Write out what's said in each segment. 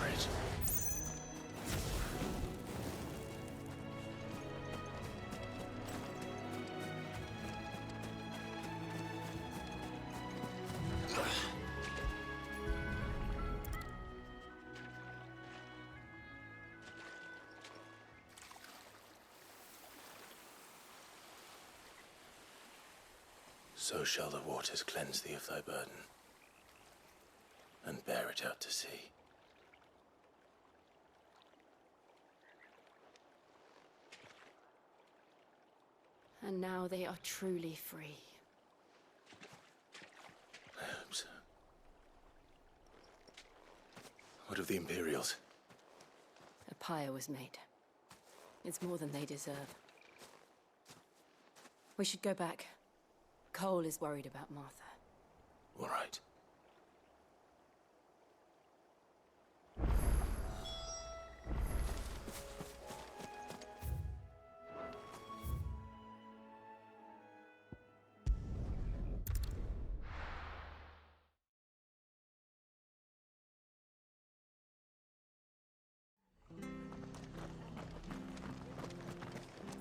bridge. So shall the waters cleanse thee of thy burden, and bear it out to sea. And now they are truly free. I hope so. What of the Imperials? A pyre was made. It's more than they deserve. We should go back. Cole is worried about Martha. All right.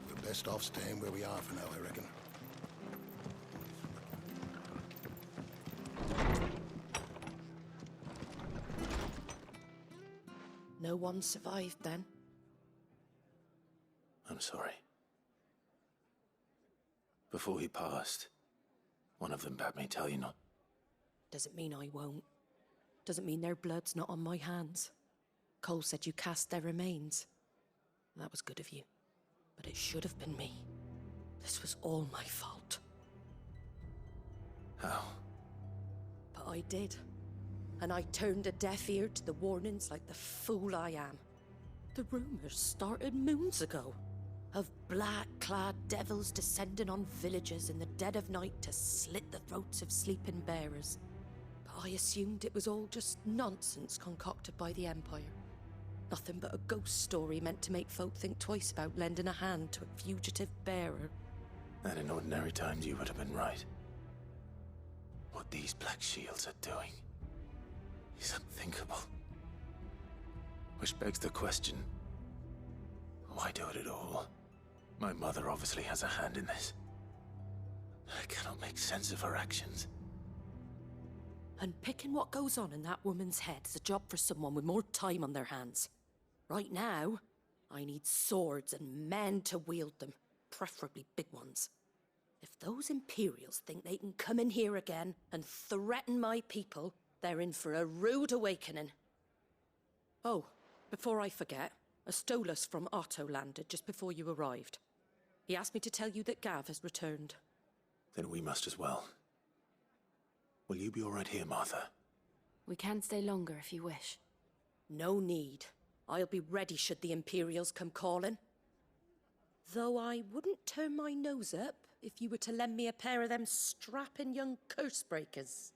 We're best off staying where we are for now, I reckon. No one survived then? I'm sorry. Before he passed, one of them bade me tell you not. Doesn't mean I won't. Doesn't mean their blood's not on my hands. Cole said you cast their remains. That was good of you. But it should have been me. This was all my fault. How? But I did. And I turned a deaf ear to the warnings like the fool I am. The rumors started moons ago. Of black-clad devils descending on villages in the dead of night to slit the throats of sleeping bearers. But I assumed it was all just nonsense concocted by the Empire. Nothing but a ghost story meant to make folk think twice about lending a hand to a fugitive bearer. And in ordinary times you would have been right. What these Black Shields are doing is unthinkable. Which begs the question, why do it at all? My mother obviously has a hand in this. I cannot make sense of her actions. And picking what goes on in that woman's head is a job for someone with more time on their hands. Right now, I need swords and men to wield them, preferably big ones. If those Imperials think they can come in here again and threaten my people, they're in for a rude awakening. Oh, before I forget, a Stolas from Otto landed just before you arrived. He asked me to tell you that Gav has returned. Then we must as well. Will you be all right here, Martha? We can stay longer if you wish. No need. I'll be ready should the Imperials come calling. Though I wouldn't turn my nose up if you were to lend me a pair of them strapping young curse breakers.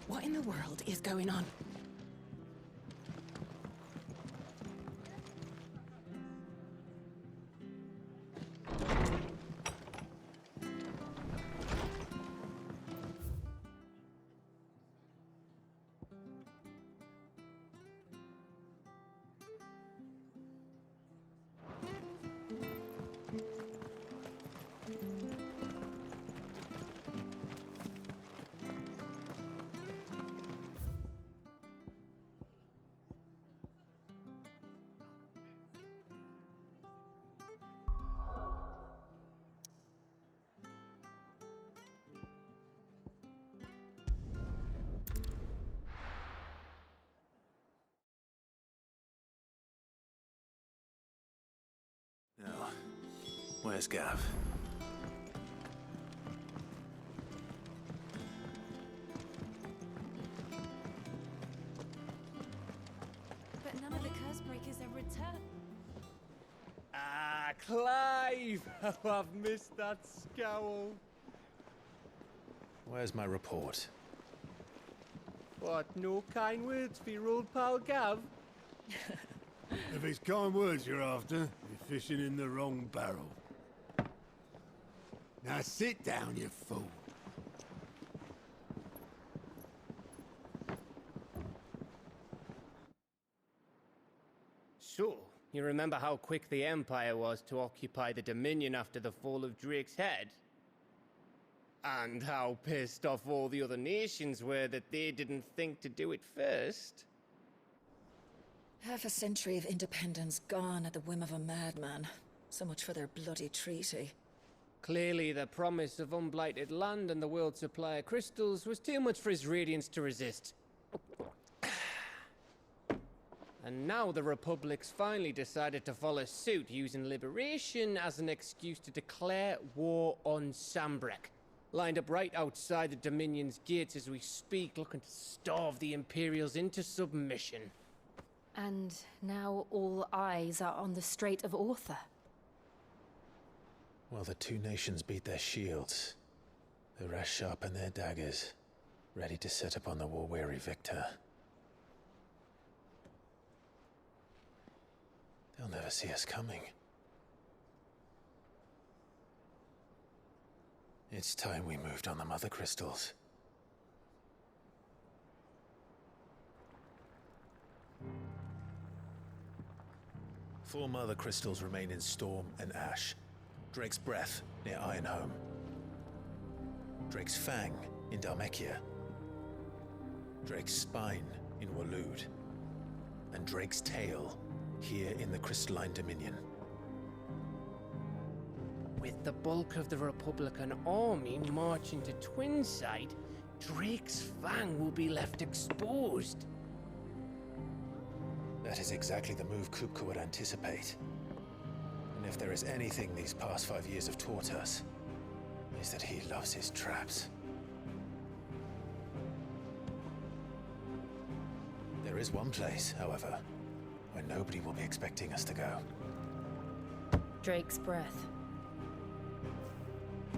What in the world is going on? Now, where's Gav? But none of the curse breakers have returned. Ah, Clive! Oh, I've missed that scowl. Where's my report? What, no kind words for your old pal Gav? If it's kind words you're after, you're fishing in the wrong barrel. Now sit down, you fool. So, you remember how quick the Empire was to occupy the Dominion after the fall of Drake's head? And how pissed off all the other nations were that they didn't think to do it first? Half a century of independence gone at the whim of a madman. So much for their bloody treaty. Clearly, the promise of unblighted land and the world's supply of crystals was too much for his radiance to resist. And now the Republic's finally decided to follow suit, using liberation as an excuse to declare war on Sambrek. Lined up right outside the Dominion's gates as we speak, looking to starve the Imperials into submission. And now all eyes are on the Strait of Author. While the two nations beat their shields, the rest sharpen their daggers, ready to set upon the war-weary victor. They'll never see us coming. It's time we moved on the Mother Crystals. Four Mother Crystals remain in Storm and Ash. Drake's Breath near Ironhome. Drake's Fang in Dhalmekia. Drake's Spine in Waloed. And Drake's Tail here in the Crystalline Dominion. With the bulk of the Republican army marching to Twinside, Drake's Fang will be left exposed. That is exactly the move Kupka would anticipate. And if there is anything these past 5 years have taught us, is that he loves his traps. There is one place, however, where nobody will be expecting us to go. Drake's Breath.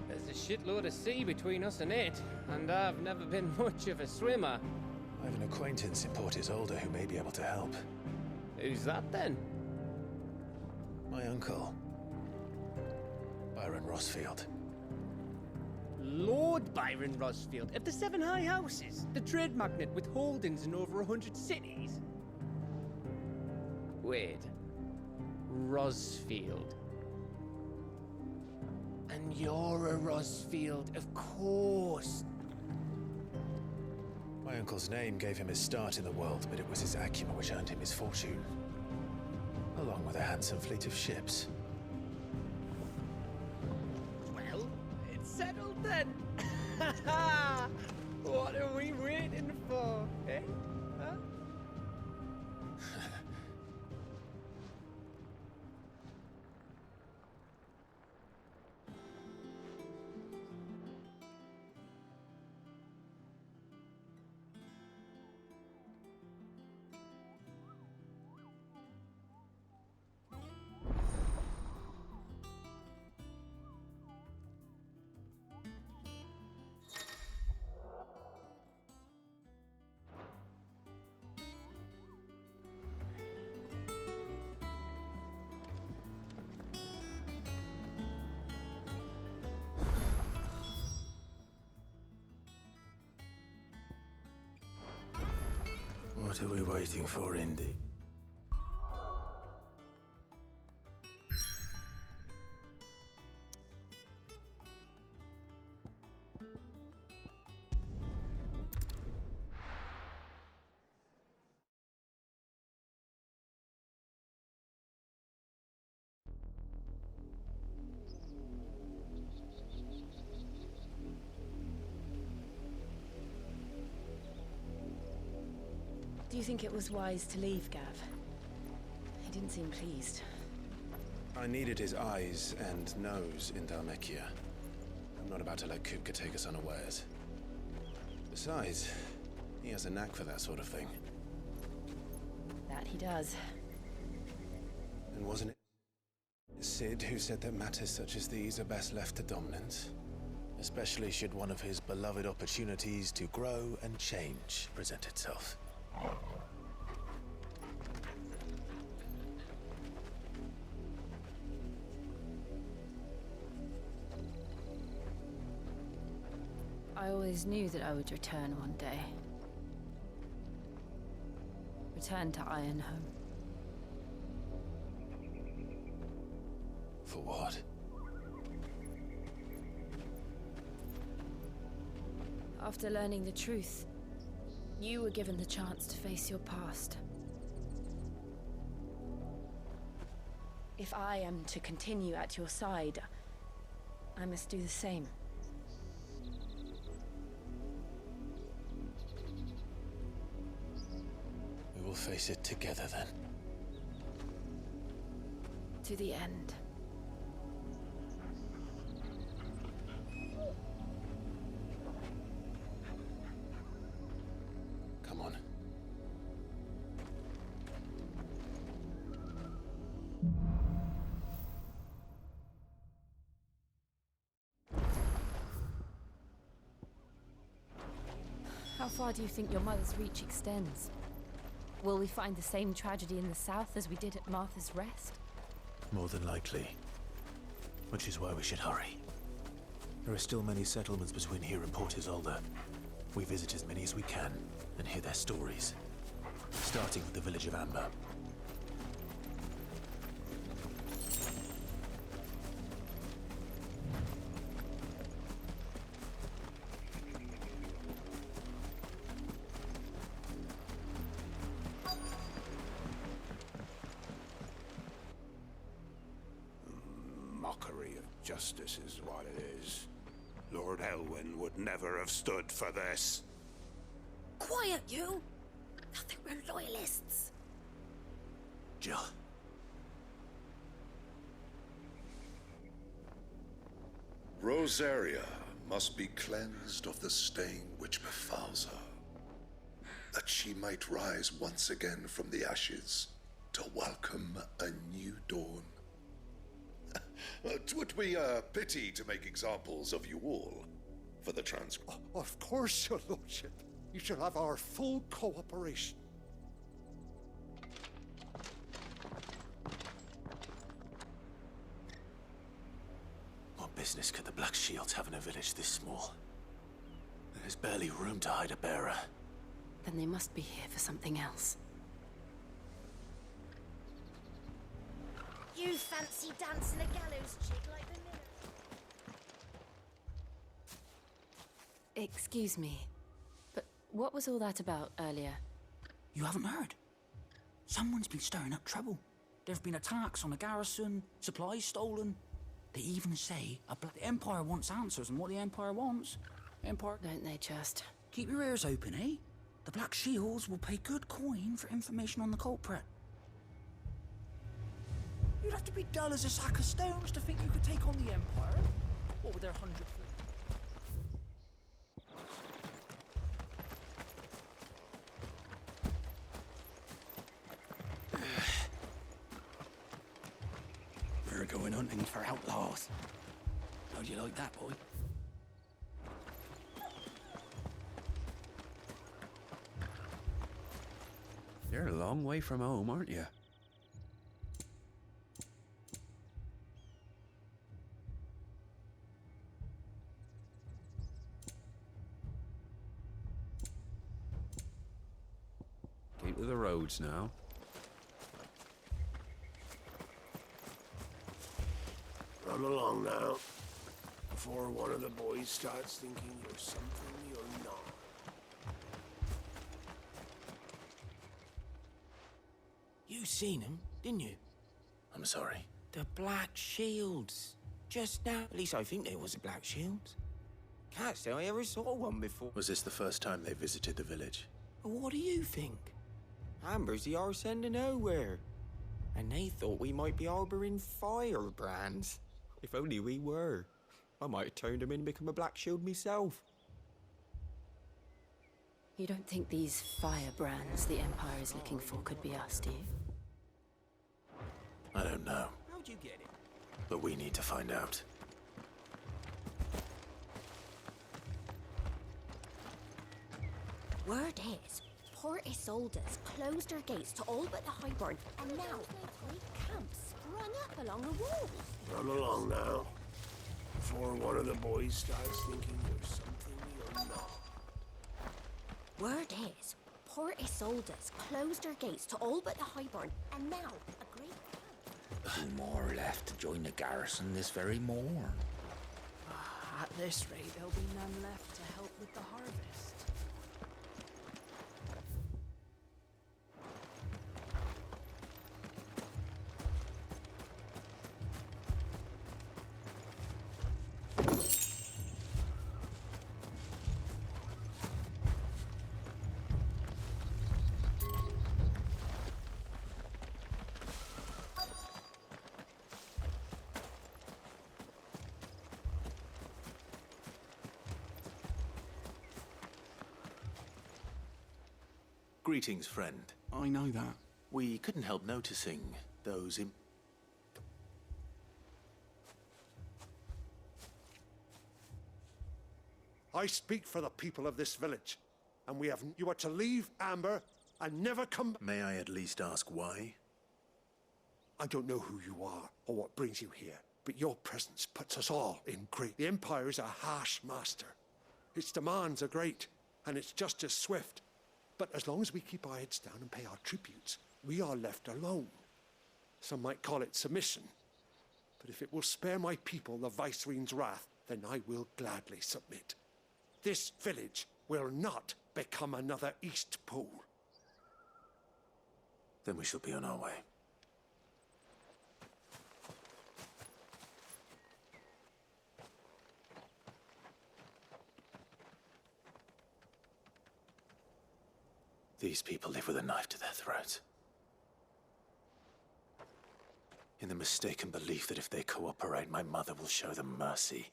There's a shitload of sea between us and it, and I've never been much of a swimmer. I have an acquaintance in Port Isolde who may be able to help. Who's that then? My uncle, Byron Rossfield. Lord Byron Rossfield of the Seven High Houses, the trade magnate with holdings in over 100 cities. Wait, Rossfield. And you're a Rossfield, of course. My uncle's name gave him his start in the world, but it was his acumen which earned him his fortune. Along with a handsome fleet of ships. Well, it's settled then. What are we waiting for, eh? Huh? What are we waiting for, Indy? Do you think it was wise to leave, Gav? He didn't seem pleased. I needed his eyes and nose in Dhalmekia. I'm not about to let Kupka take us unawares. Besides, he has a knack for that sort of thing. That he does. And wasn't it Sid who said that matters such as these are best left to dominance? especially should one of his beloved opportunities to grow and change present itself. I always knew that I would return one day. Return to Ironhome. For what? After learning the truth, you were given the chance to face your past. If I am to continue at your side, I must do the same. We will face it together then. To the end. Come on. How far do you think your mother's reach extends? Will we find the same tragedy in the south as we did at Martha's Rest? More than likely. Which is why we should hurry. There are still many settlements between here and Port Isolde. We visit as many as we can and hear their stories. Starting with the village of Amber. Mockery of justice is what it is. Lord Elwyn would never have stood for this. Quiet, you! I think we're loyalists. Jill. Rosaria must be cleansed of the stain which befouls her, that she might rise once again from the ashes to welcome a new dawn. 'Twould be a pity to make examples of you all for the Of course, your lordship. You shall have our full cooperation. What business could the Black Shields have in a village this small? There's barely room to hide a bearer. Then they must be here for something else. You fancy dancing a gallows chick like the miller? Excuse me, but what was all that about earlier? You haven't heard? Someone's been stirring up trouble. There've been attacks on the garrison, supplies stolen. They even say the Empire wants answers, and what the Empire wants... Empire... Don't they just? Keep your ears open, eh? The Black Shields will pay good coin for information on the culprit. You'd have to be dull as a sack of stones to think you could take on the Empire. What with their 100... We're going hunting for outlaws. How'd you like that, boy? You're a long way from home, aren't you? Keep to the roads now. Run along now, before one of the boys starts thinking you're something you're not. You seen him, didn't you? I'm sorry. The Black Shields. Just now. At least I think there was a Black Shields. Can't say I ever saw one before. Was this the first time they visited the village? What do you think? Amber's the arse end of nowhere. And they thought we might be harboring firebrands. If only we were. I might have turned them in and become a Black Shield myself. You don't think these firebrands the Empire is looking for could be us, do you? I don't know, How'd you get it? but we need to find out. Word is, Port Isolde's closed her gates to all but the Highborn, and now a great camp sprung up along the walls. Run along now, before one of the boys starts thinking you're something you're not. Word is, Port Isolde's closed her gates to all but the Highborn, and now a great camp. 2 more left to join the garrison this very morn. At this rate, there'll be none left to help with the harvest. Greetings, friend. I know that. We couldn't help noticing those I speak for the people of this village, and you are to leave Amber and never come. May I at least ask why? I don't know who you are or what brings you here, but your presence puts us all in great. The Empire is a harsh master. Its demands are great, and its justice swift. But as long as we keep our heads down and pay our tributes, we are left alone. Some might call it submission. But if it will spare my people the Viceroy's wrath, then I will gladly submit. This village will not become another East Pool. Then we shall be on our way. These people live with a knife to their throats. In the mistaken belief that if they cooperate, my mother will show them mercy.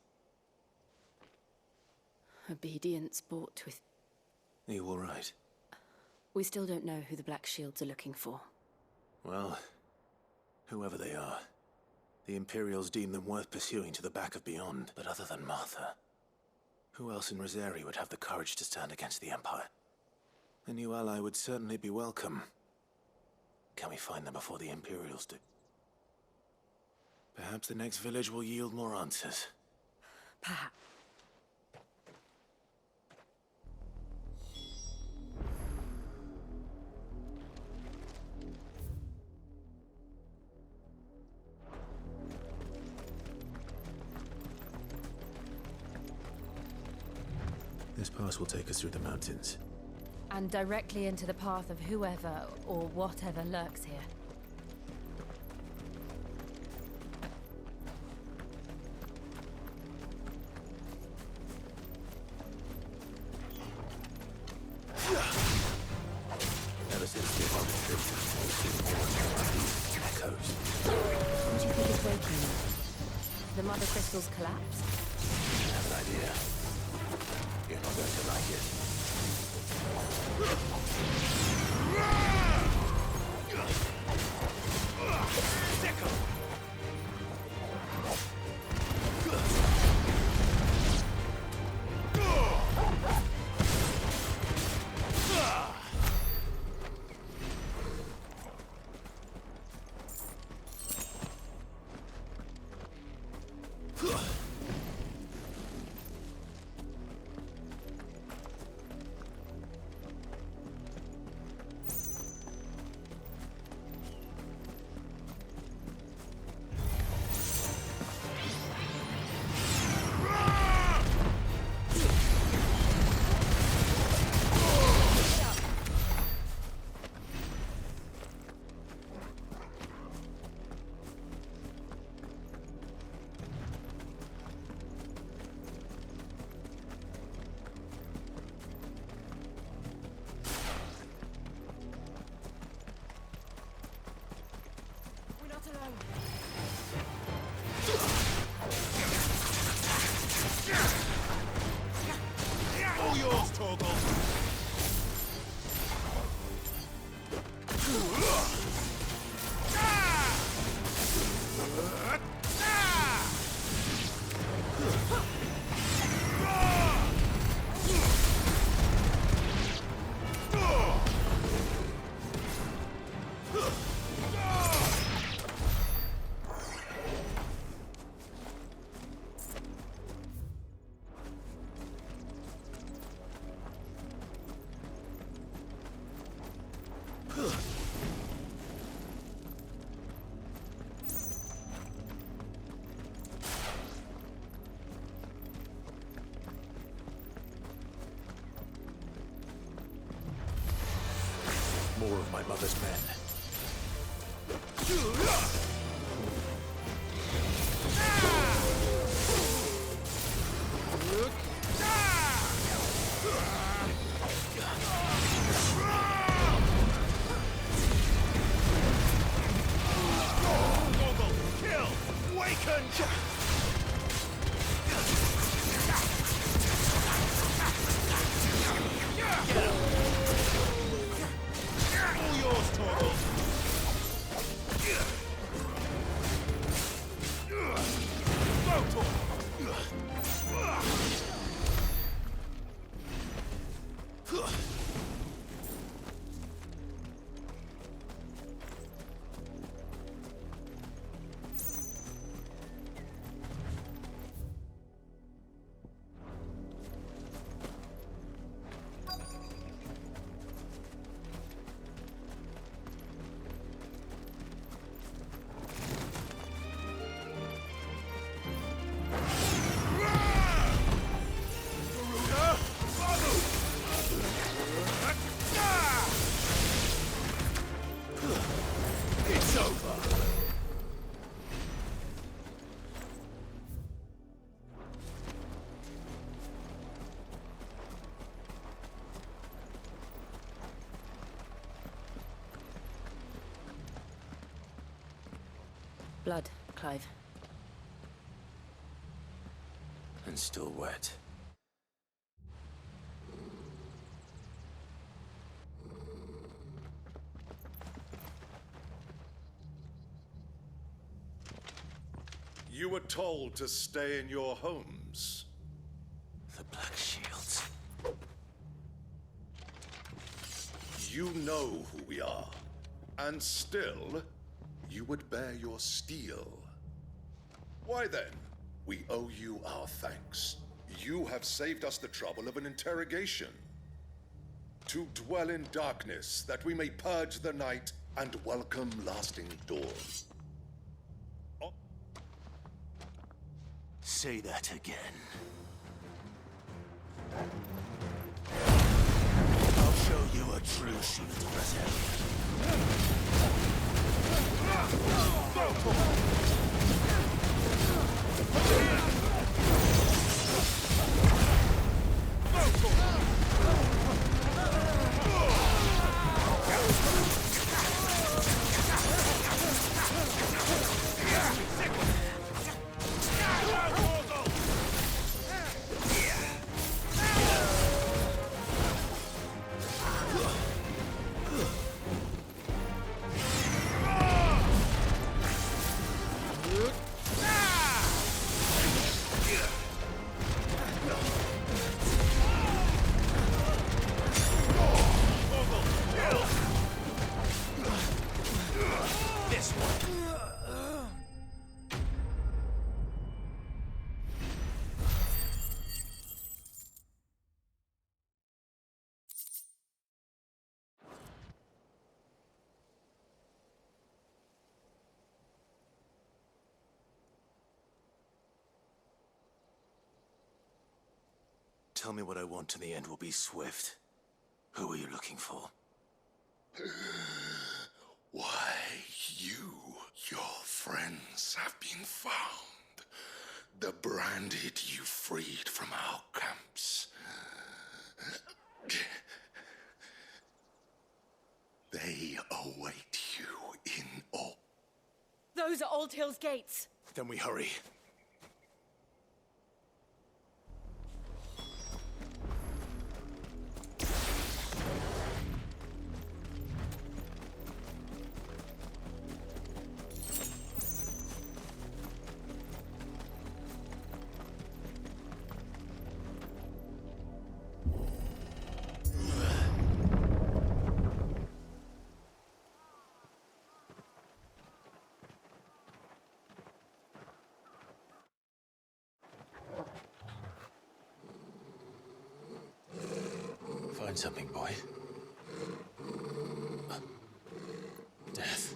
Obedience bought with... Are you all right? We still don't know who the Black Shields are looking for. Well, whoever they are, the Imperials deem them worth pursuing to the back of beyond. But other than Martha, who else in Rosari would have the courage to stand against the Empire? A new ally would certainly be welcome. Can we find them before the Imperials do? Perhaps the next village will yield more answers. Perhaps. This pass will take us through the mountains. And directly into the path of whoever or whatever lurks here. Ever since the above trip, we've seen echoes. What do you think is waking them? The Mother Crystal's collapse? I have an idea. You're not going to like it. All yours, Torgal. more of my mother's men. Kill! Waken! All yours, Torgal! It's over. Blood, Clive. And still wet. You were told to stay in your homes. The Black Shields. You know who we are. And still, you would bear your steel. Why then, we owe you our thanks. You have saved us the trouble of an interrogation. To dwell in darkness, that we may purge the night and welcome lasting dawn. Say that again. I'll show you a true shield's presence. This one. Tell me what I want and the end will be swift. Who are you looking for? Why, your friends have been found. The branded you freed from our camps. They await you in all. Those are Old Hill's gates. Then we hurry. Find something, boy. Death.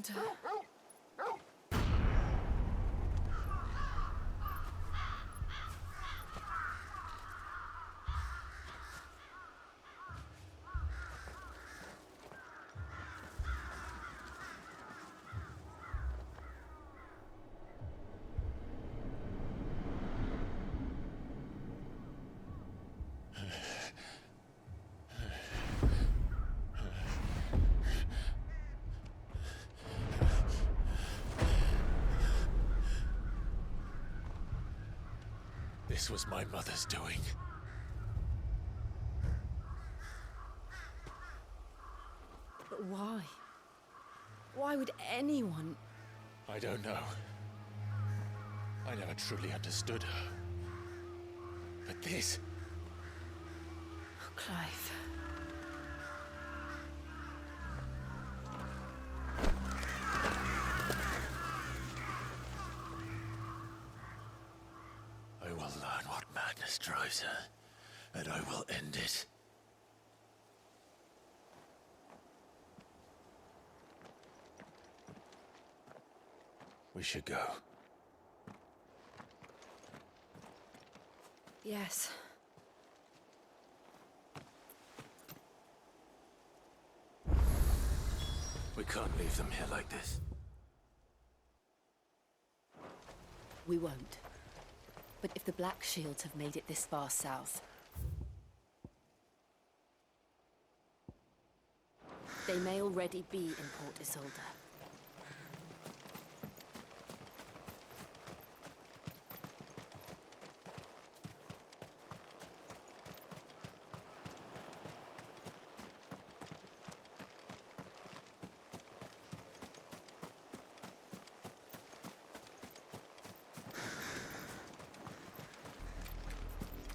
Santa. This was my mother's doing. But why? Why would anyone... I don't know. I never truly understood her. But this... Oh, Clive. I will learn what madness drives her, and I will end it. We should go. Yes. We can't leave them here like this. We won't. But if the Black Shields have made it this far south, they may already be in Port Isolde.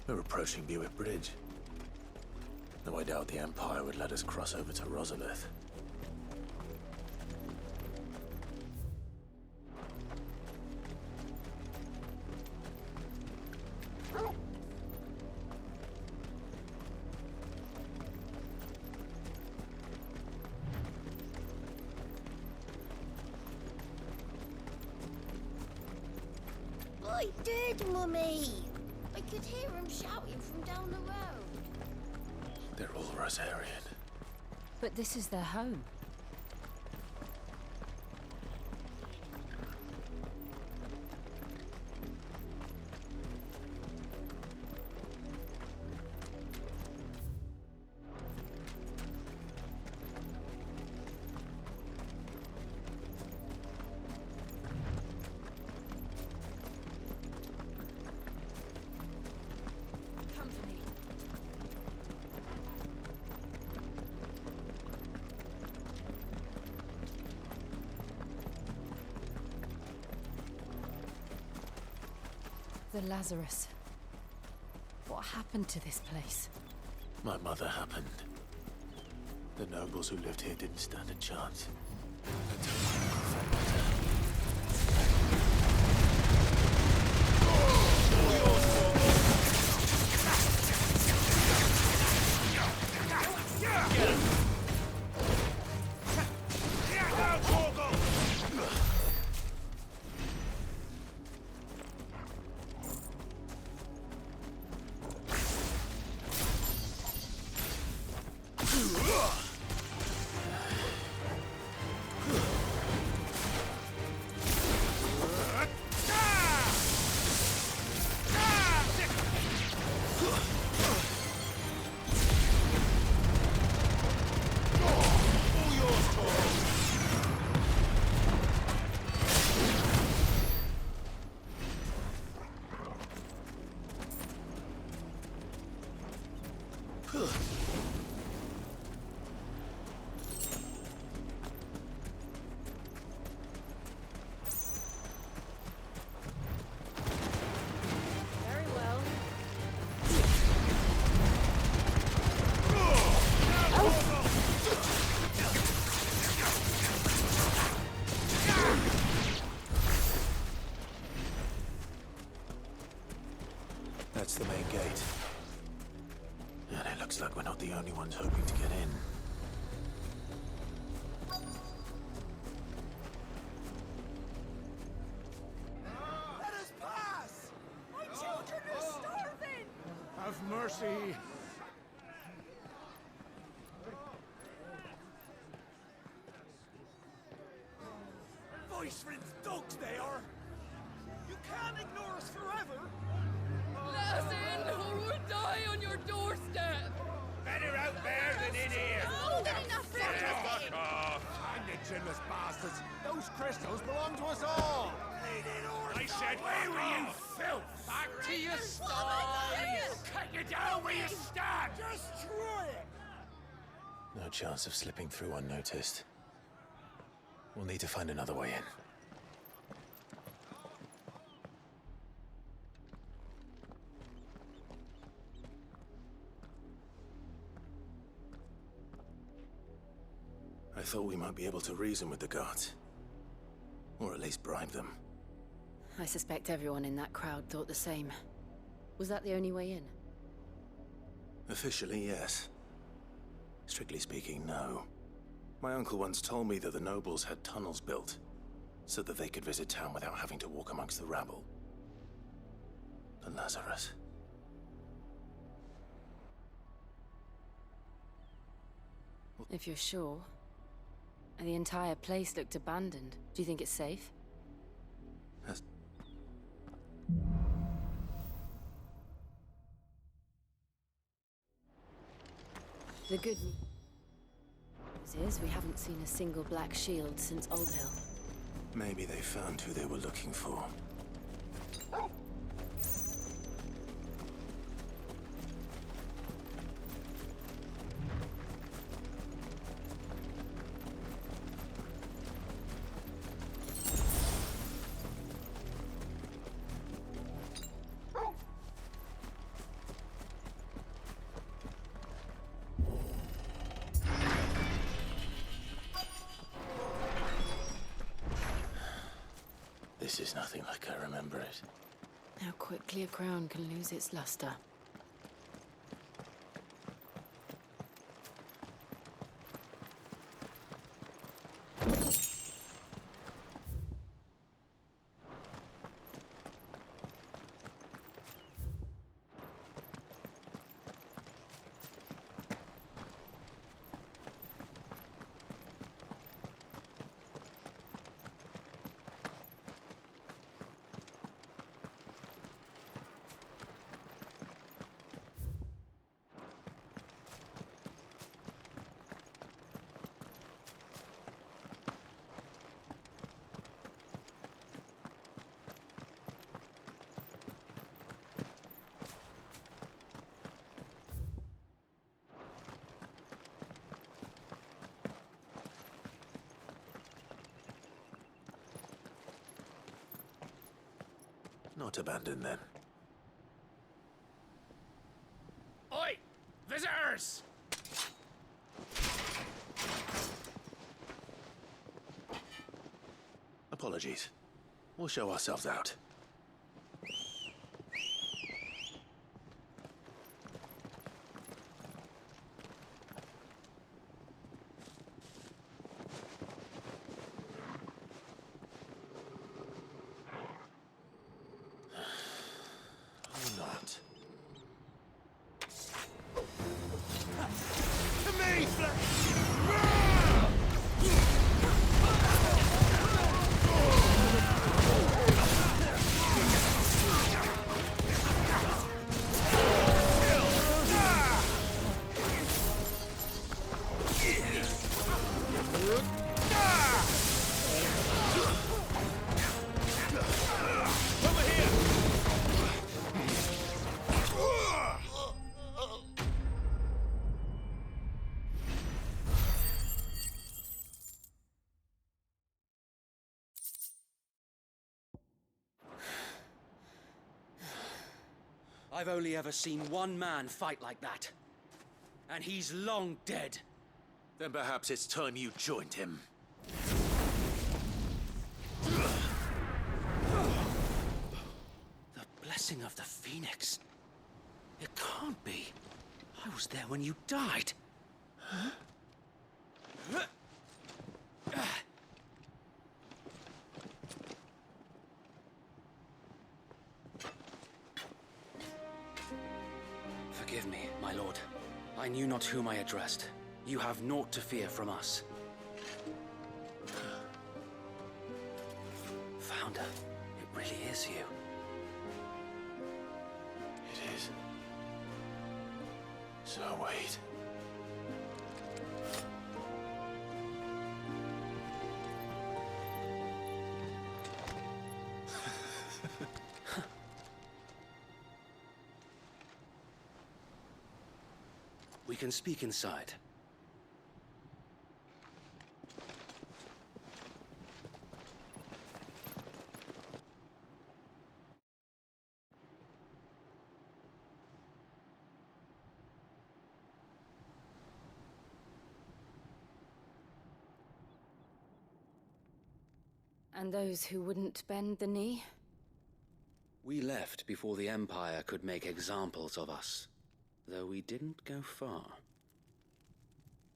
We're approaching Buick Bridge. Though I doubt the Empire would let us cross over to Rosalith. I did, Mummy! I could hear him shouting from down the road. They're all Rosarian. But this is their home. The Lazarus. What happened to this place? My mother happened. The nobles who lived here didn't stand a chance. Until my uncle found That's the main gate. And it looks like we're not the only ones hoping to get in. Voice rinse dogs they are! You can't ignore us forever! Let us in, or we'll die on your doorstep! Better out there than in here! Oh, enough Fuck off! I'm the chinless bastards! Those crystals belong to us all! I said, where were you, filth? Back to your sties! Cut you down where you stand! Just try it! No chance of slipping through unnoticed. We'll need to find another way in. I thought we might be able to reason with the guards. Or at least bribe them. I suspect everyone in that crowd thought the same. Was that the only way in? Officially, yes. Strictly speaking, no. My uncle once told me that the nobles had tunnels built, so that they could visit town without having to walk amongst the rabble. But Lazarus... If you're sure. The entire place looked abandoned. Do you think it's safe? The good news is we haven't seen a single black shield since Old Hill. Maybe they found who they were looking for. This is nothing like I remember it. How quickly a crown can lose its luster. Not abandoned, then. Oi! Visitors! Apologies. We'll show ourselves out. I've only ever seen one man fight like that. And he's long dead. Then perhaps it's time you joined him. The blessing of the Phoenix. It can't be. I was there when you died. Huh? Forgive me. My lord, I knew not whom I addressed. You have naught to fear from us. Founder, it really is you. It is. So wait. We can speak inside. And those who wouldn't bend the knee? We left before the Empire could make examples of us, though we didn't go far.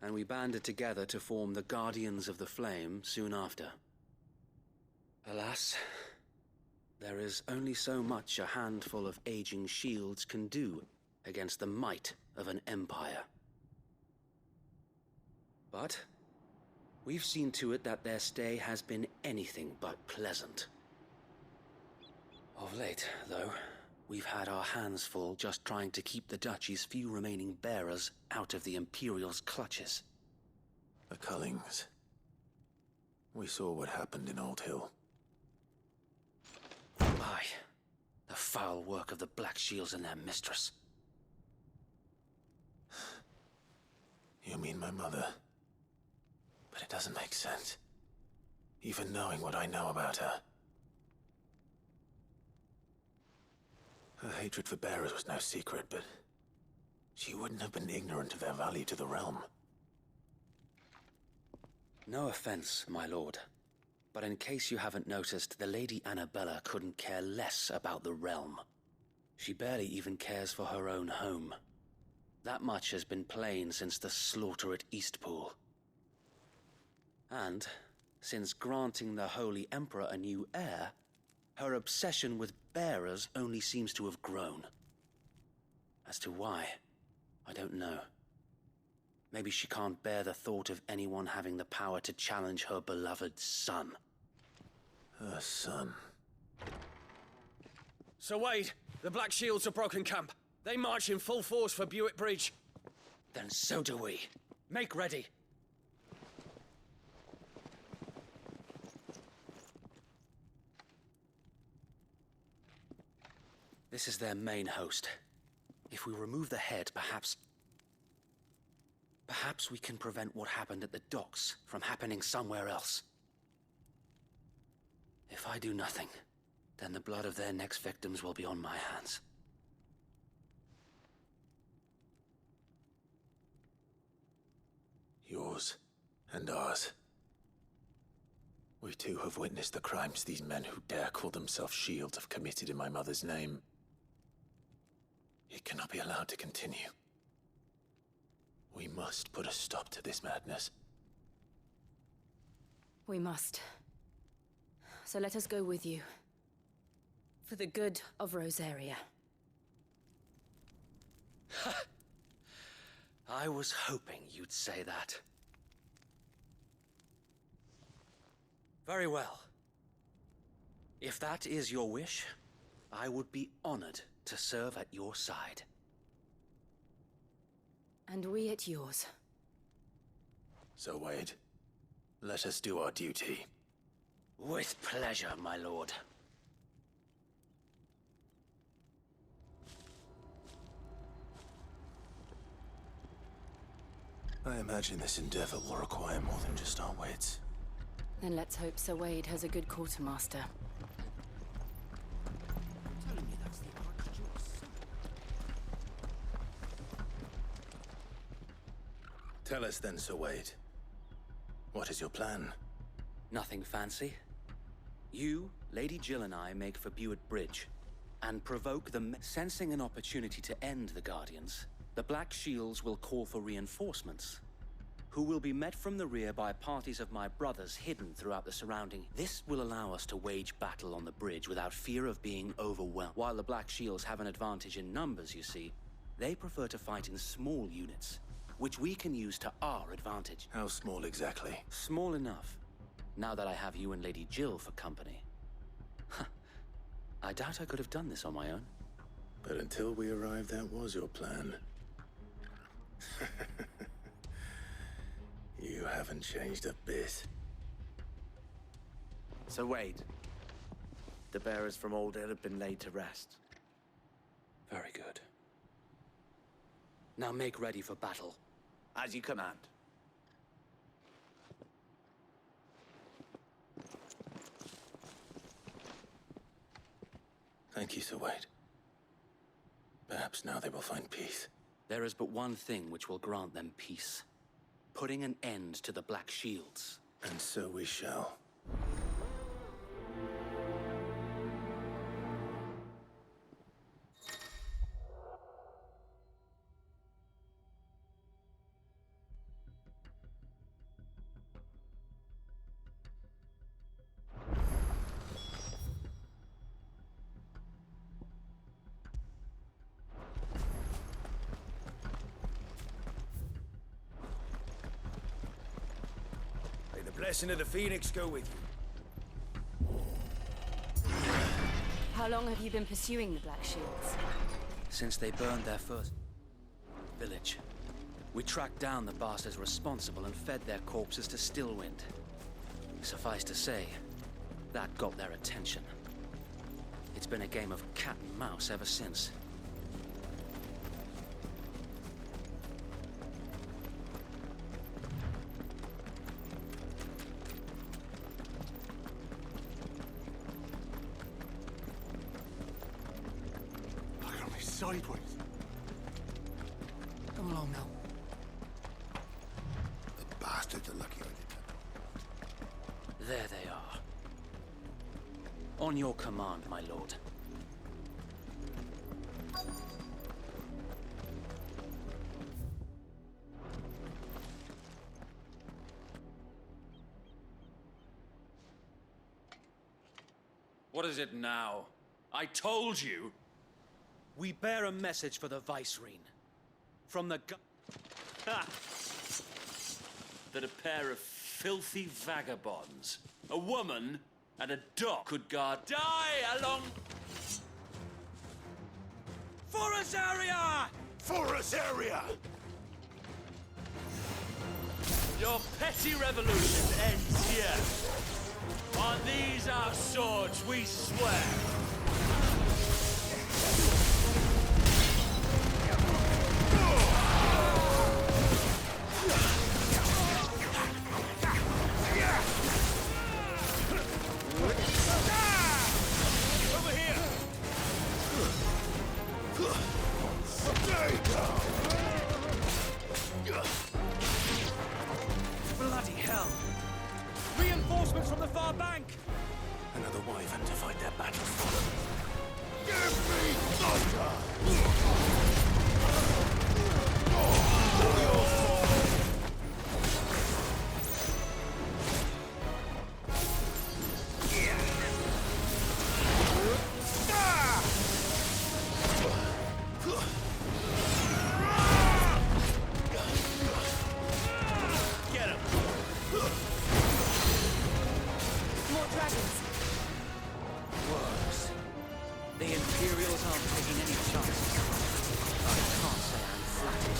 And we banded together to form the Guardians of the Flame soon after. Alas, there is only so much a handful of aging shields can do against the might of an empire. But we've seen to it that their stay has been anything but pleasant. Of late, though, we've had our hands full just trying to keep the Duchy's few remaining bearers out of the Imperial's clutches. The Cullings. We saw what happened in Old Hill. Aye. The foul work of the Black Shields and their mistress. You mean my mother? But it doesn't make sense. Even knowing what I know about her. Her hatred for bearers was no secret, but she wouldn't have been ignorant of their value to the realm. No offense, my lord. But in case you haven't noticed, the Lady Annabella couldn't care less about the realm. She barely even cares for her own home. That much has been plain since the slaughter at Eastpool. And, since granting the Holy Emperor a new heir, her obsession with bearers only seems to have grown. As to why, I don't know. Maybe she can't bear the thought of anyone having the power to challenge her beloved son. Her son. Sir Wade, the Black Shields have broken camp. They march in full force for Buick Bridge. Then so do we. Make ready. This is their main host. If we remove the head, perhaps we can prevent what happened at the docks from happening somewhere else. If I do nothing, then the blood of their next victims will be on my hands. Yours and ours. We too have witnessed the crimes these men who dare call themselves shields have committed in my mother's name. It cannot be allowed to continue. We must put a stop to this madness. We must. So let us go with you. For the good of Rosaria. I was hoping you'd say that. Very well. If that is your wish, I would be honored to serve at your side. And we at yours. So, Wade, let us do our duty. With pleasure, my lord. I imagine this endeavor will require more than just our wits. Then let's hope Sir Wade has a good quartermaster. Telling me that's the Archduke's son. Tell us then, Sir Wade. What is your plan? Nothing fancy. You, Lady Jill and I make for Buick Bridge, and provoke them. Sensing an opportunity to end the Guardians, the Black Shields will call for reinforcements, who will be met from the rear by parties of my brothers hidden throughout the surrounding. This will allow us to wage battle on the bridge without fear of being overwhelmed. While the Black Shields have an advantage in numbers, you see, They prefer to fight in small units, which we can use to our advantage. How small exactly? Small enough, now that I have you and Lady Jill for company. I doubt I could have done this on my own. But until we arrived, that was your plan. You haven't changed a bit. So wait. The bearers from Old Hill have been laid to rest. Very good. Now make ready for battle. As you command. Thank you, Sir Wade. Perhaps now they will find peace. There is but one thing which will grant them peace. Putting an end to the Black Shields. And so we shall. May the blessing of the Phoenix go with you. How long have you been pursuing the Black Shields? Since they burned their first village. We tracked down the bastards responsible and fed their corpses to Stillwind. Suffice to say, that got their attention. It's been a game of cat and mouse ever since. Look at me sideways. Come along now. The bastards are lucky I did that. There they are. On your command, my lord. What is it now? I told you! We bear a message for the Vicereine. From the Ha! That a pair of filthy vagabonds, a woman and a dog could guard. Die along... Forest area! Forest area! Your petty revolution ends here. On these our swords we swear. Over here! Bloody hell! Reinforcements from the far bank! Another wyvern to fight their battles for. Give me thunder! Get him! More dragons. works. The Imperials aren't taking any chances. I can't say I'm flattered.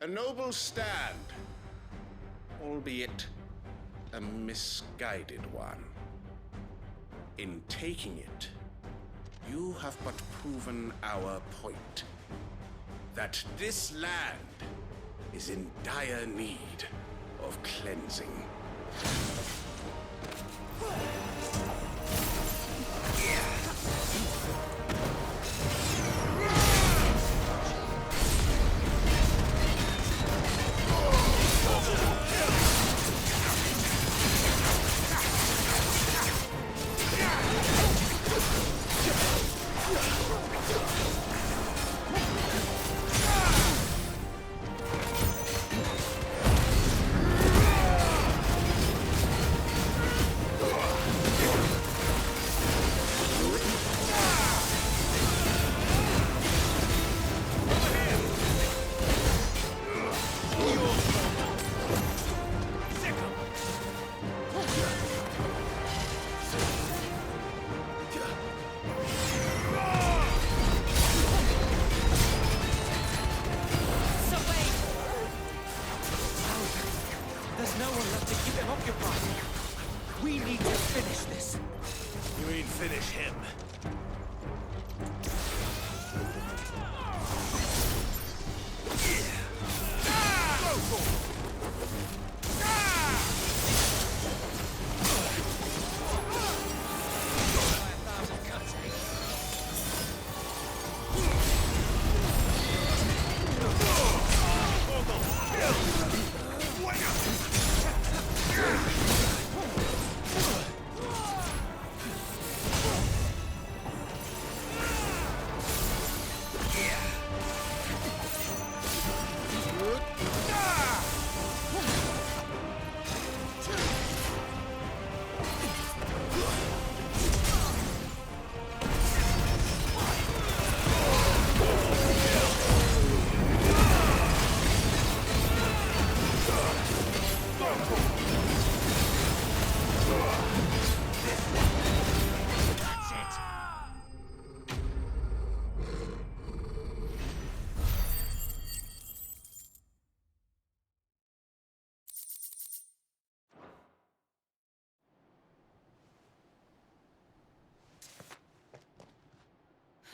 A noble stand. albeit a misguided one. In taking it, you have but proven our point. That this land is in dire need of cleansing. There's no one left to keep him occupied. We need to finish this. You mean finish him?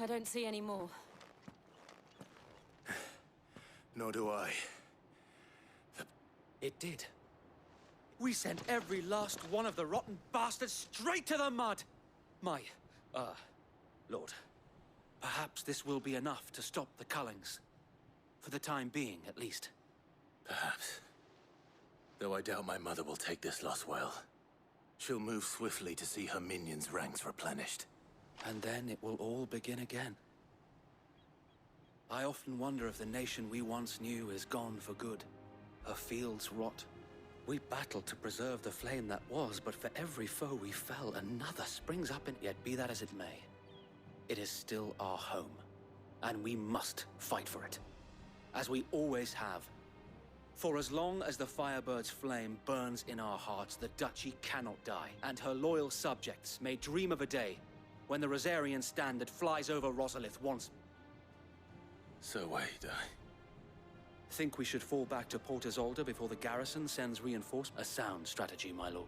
I don't see any more. Nor do I. It did. We sent every last one of the rotten bastards straight to the mud! Lord, perhaps this will be enough to stop the Cullings. For the time being, at least. Perhaps. Though I doubt my mother will take this loss well. She'll move swiftly to see her minions' ranks replenished. And then it will all begin again. I often wonder if the nation we once knew is gone for good. Her fields rot. We battled to preserve the flame that was, but for every foe we fell, another springs up, and yet be that as it may, it is still our home, and we must fight for it, as we always have. For as long as the Firebird's flame burns in our hearts, the Duchy cannot die, and her loyal subjects may dream of a day when the Rosarian standard flies over Rosalith once. So wait, Think we should fall back to Port Isolde before the garrison sends reinforcements? A sound strategy, my lord.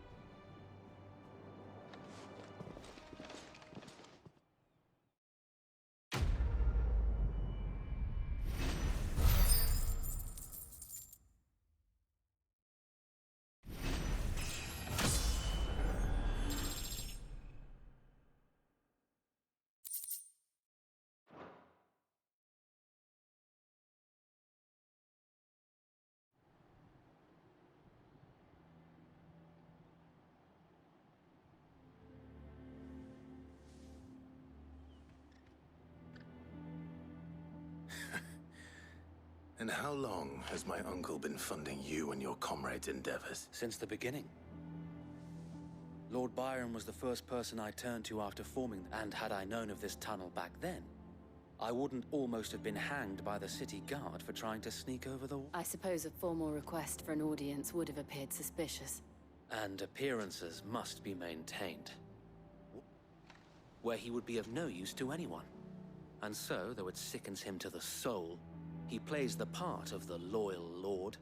And how long has my uncle been funding you and your comrades' endeavors? Since the beginning. Lord Byron was the first person I turned to after forming, and had I known of this tunnel back then, I wouldn't almost have been hanged by the city guard for trying to sneak over the wall. I suppose a formal request for an audience would have appeared suspicious. And appearances must be maintained. Where he would be of no use to anyone. And so, though it sickens him to the soul, he plays the part of the loyal lord,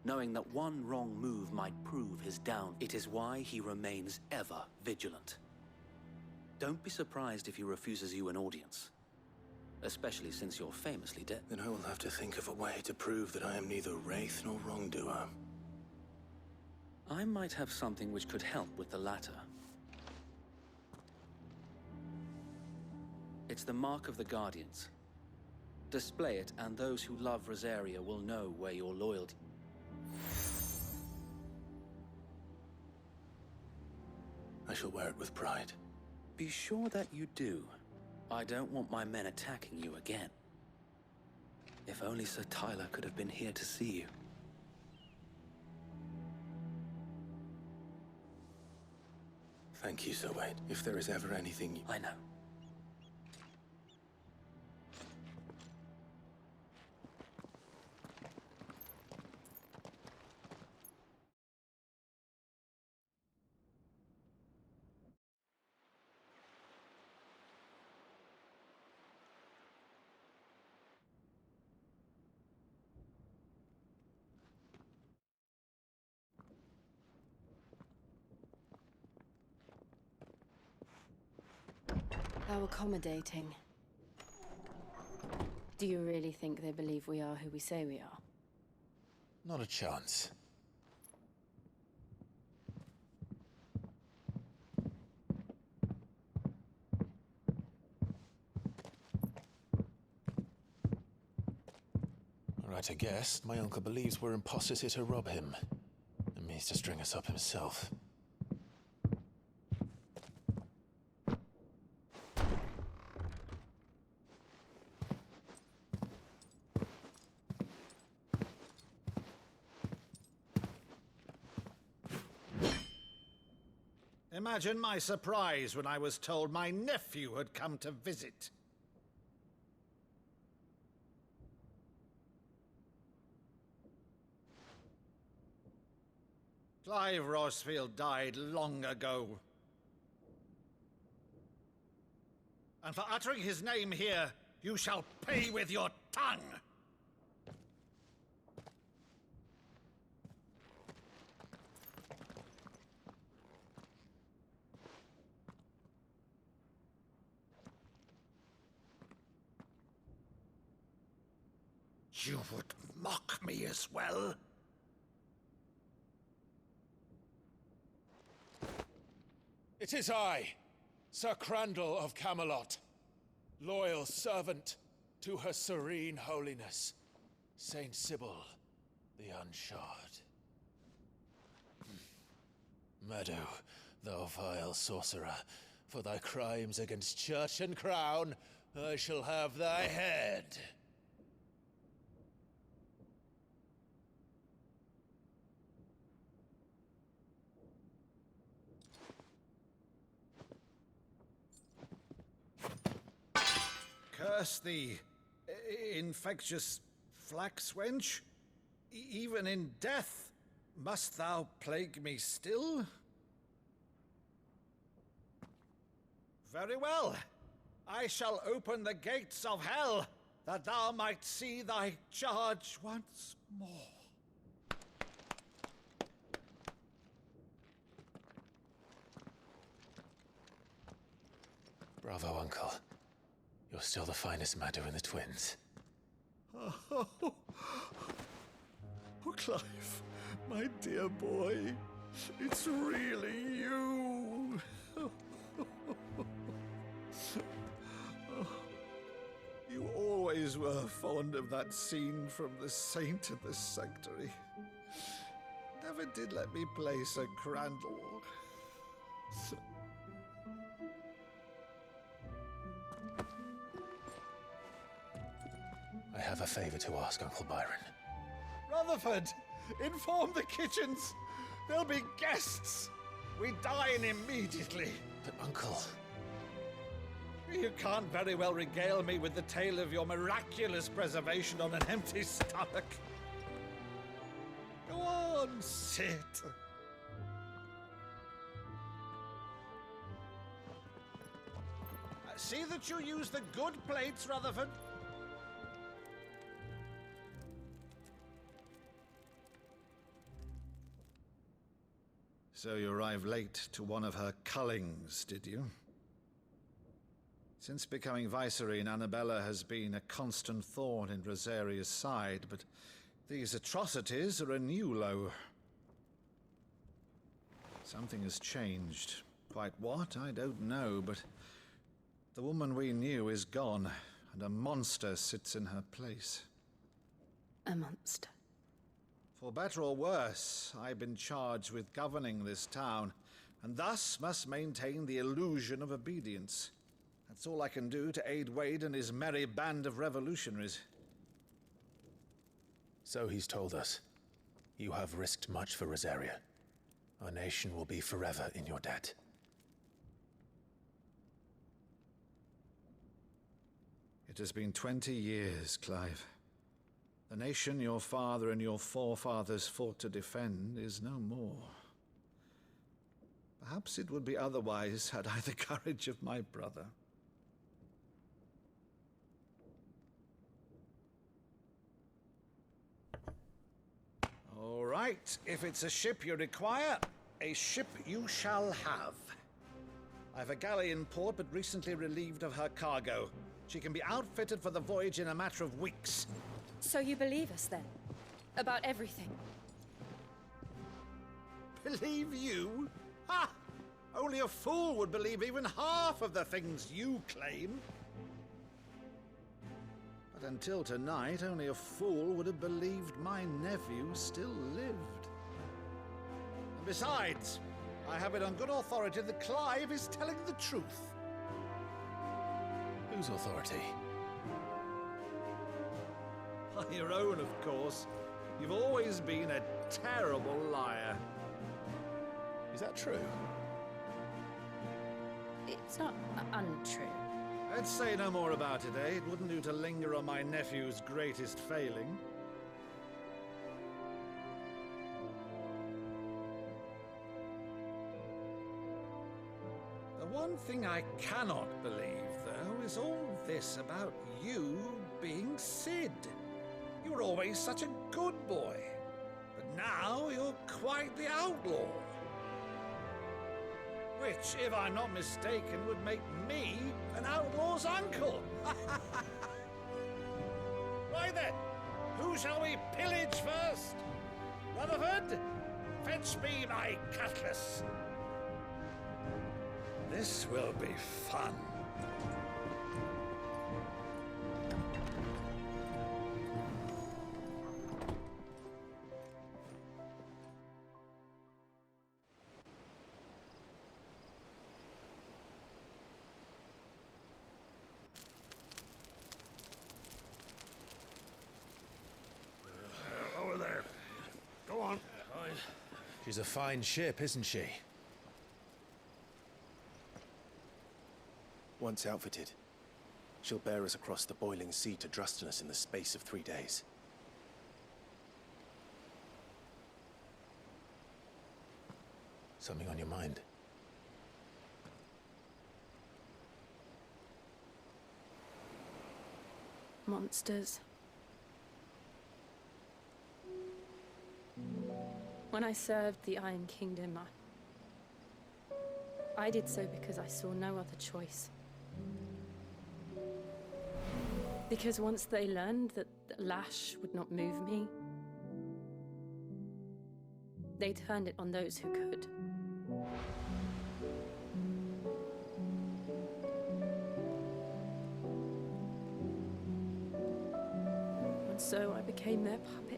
knowing that one wrong move might prove his down. It is why he remains ever vigilant. Don't be surprised if he refuses you an audience, especially since you're famously dead. Then I will have to think of a way to prove that I am neither wraith nor wrongdoer. I might have something which could help with the latter. It's the Mark of the Guardians. Display it, and those who love Rosaria will know where your loyalty... I shall wear it with pride. Be sure that you do. I don't want my men attacking you again. If only Sir Tyler could have been here to see you. Thank you, Sir Wade. If there is ever anything... I know. How accommodating. Do you really think they believe we are who we say we are? Not a chance. Right, I guess. My uncle believes we're imposters here to rob him. And means to string us up himself. Imagine my surprise when I was told my nephew had come to visit. Clive Rosfield died long ago. And for uttering his name here, you shall pay with your tongue! You would mock me as well? It is I, Sir Crandall of Camelot, loyal servant to Her Serene Holiness, Saint Sybil the Unshod. Meadow, thou vile sorcerer, for thy crimes against church and crown, I shall have thy head. Curse thee, infectious flax wench. Even in death, must thou plague me still? Very well. I shall open the gates of hell, that thou might see thy charge once more. Bravo, Uncle. You're still the finest Meadow in the twins. Oh, Clive, my dear boy, it's really you. You always were fond of that scene from The Saint in the Sanctuary. Never did let me play Sir Crandall. I have a favor to ask, Uncle Byron. Rutherford, inform the kitchens. There'll be guests. We dine immediately. But, Uncle... You can't very well regale me with the tale of your miraculous preservation on an empty stomach. Go on, sit. See that you use the good plates, Rutherford. So you arrived late to one of her cullings, did you? Since becoming Vicereine, Annabella has been a constant thorn in Rosaria's side, but these atrocities are a new low. Something has changed. Quite what, I don't know, but the woman we knew is gone, and a monster sits in her place. A monster. For better or worse, I've been charged with governing this town, and thus must maintain the illusion of obedience. That's all I can do to aid Wade and his merry band of revolutionaries. So he's told us. You have risked much for Rosaria. Our nation will be forever in your debt. It has been 20 years, Clive. The nation your father and your forefathers fought to defend is no more. Perhaps it would be otherwise had I the courage of my brother. All right, if it's a ship you require, a ship you shall have. I've a galley in port, but recently relieved of her cargo. She can be outfitted for the voyage in a matter of weeks. So you believe us then? About everything? Believe you? Ha! Only a fool would believe even half of the things you claim. But until tonight, only a fool would have believed my nephew still lived. And besides, I have it on good authority that Clive is telling the truth. Whose authority? By your own, of course. You've always been a terrible liar. Is that true? It's not untrue. Let's say no more about it, eh? It wouldn't do to linger on my nephew's greatest failing. The one thing I cannot believe, though, is all this about you being Sid. You were always such a good boy, but now you're quite the outlaw. Which, if I'm not mistaken, would make me an outlaw's uncle. Right then, who shall we pillage first? Rutherford, fetch me my cutlass. This will be fun. Over there. Go on. She's a fine ship, isn't she? Once outfitted, she'll bear us across the boiling sea to Drustinus in the space of 3 days. Something on your mind? Monsters. When I served the Iron Kingdom, I did so because I saw no other choice. Because once they learned that the lash would not move me, they turned it on those who could. And so I became their puppet.